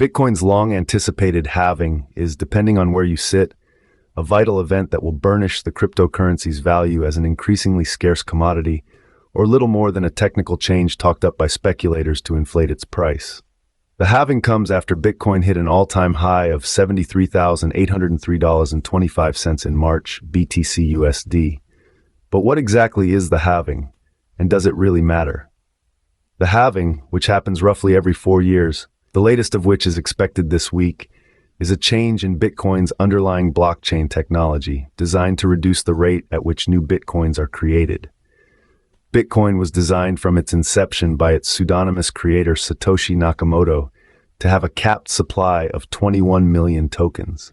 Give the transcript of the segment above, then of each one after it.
Bitcoin's long-anticipated halving is, depending on where you sit, a vital event that will burnish the cryptocurrency's value as an increasingly scarce commodity, or little more than a technical change talked up by speculators to inflate its price. The halving comes after Bitcoin hit an all-time high of $73,803.25 in March, BTC USD. But what exactly is the halving, and does it really matter? The halving, which happens roughly every 4 years, the latest of which is expected this week, is a change in Bitcoin's underlying blockchain technology designed to reduce the rate at which new Bitcoins are created. Bitcoin was designed from its inception by its pseudonymous creator Satoshi Nakamoto to have a capped supply of 21 million tokens.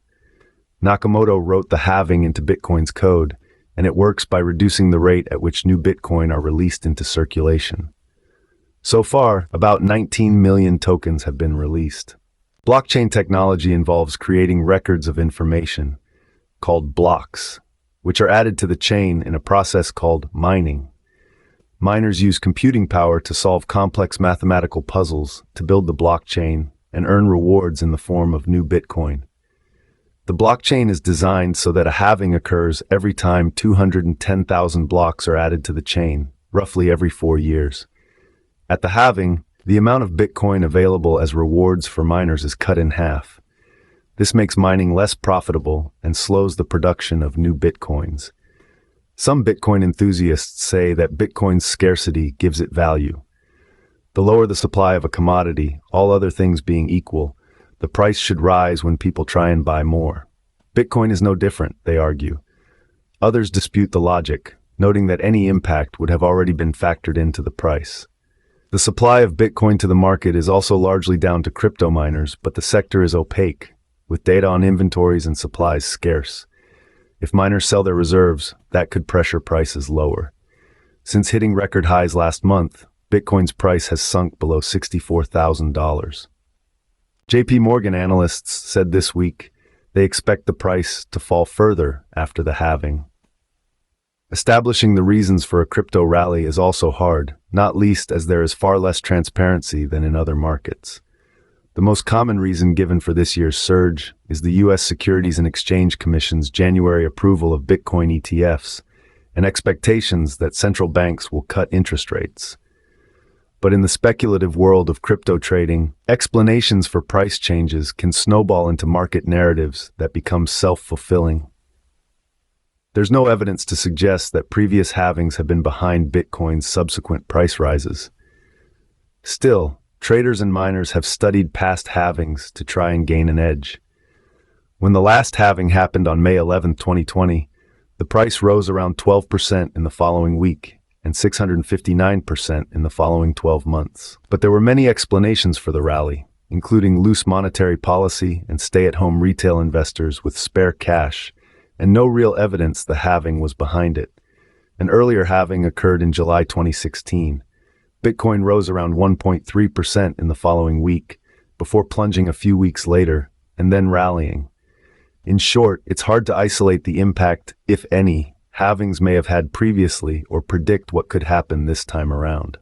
Nakamoto wrote the halving into Bitcoin's code, and it works by reducing the rate at which new Bitcoin are released into circulation. So far, about 19 million tokens have been released. Blockchain technology involves creating records of information, called blocks, which are added to the chain in a process called mining. Miners use computing power to solve complex mathematical puzzles to build the blockchain and earn rewards in the form of new Bitcoin. The blockchain is designed so that a halving occurs every time 210,000 blocks are added to the chain, roughly every 4 years. At the halving, the amount of Bitcoin available as rewards for miners is cut in half. This makes mining less profitable and slows the production of new Bitcoins. Some Bitcoin enthusiasts say that Bitcoin's scarcity gives it value. The lower the supply of a commodity, all other things being equal, the price should rise when people try and buy more. Bitcoin is no different, they argue. Others dispute the logic, noting that any impact would have already been factored into the price. The supply of Bitcoin to the market is also largely down to crypto miners, but the sector is opaque, with data on inventories and supplies scarce. If miners sell their reserves, that could pressure prices lower. Since hitting record highs last month, Bitcoin's price has sunk below $64,000. JP Morgan analysts said this week they expect the price to fall further after the halving. Establishing the reasons for a crypto rally is also hard, not least as there is far less transparency than in other markets. The most common reason given for this year's surge is the U.S. Securities and Exchange Commission's January approval of Bitcoin ETFs and expectations that central banks will cut interest rates. But in the speculative world of crypto trading, explanations for price changes can snowball into market narratives that become self-fulfilling. There's no evidence to suggest that previous halvings have been behind Bitcoin's subsequent price rises. Still, traders and miners have studied past halvings to try and gain an edge. When the last halving happened on May 11, 2020, the price rose around 12% in the following week and 659% in the following 12 months. But there were many explanations for the rally, including loose monetary policy and stay-at-home retail investors with spare cash, and no real evidence the halving was behind it. An earlier halving occurred in July 2016. Bitcoin rose around 1.3% in the following week, before plunging a few weeks later, and then rallying. In short, it's hard to isolate the impact, if any, halvings may have had previously or predict what could happen this time around.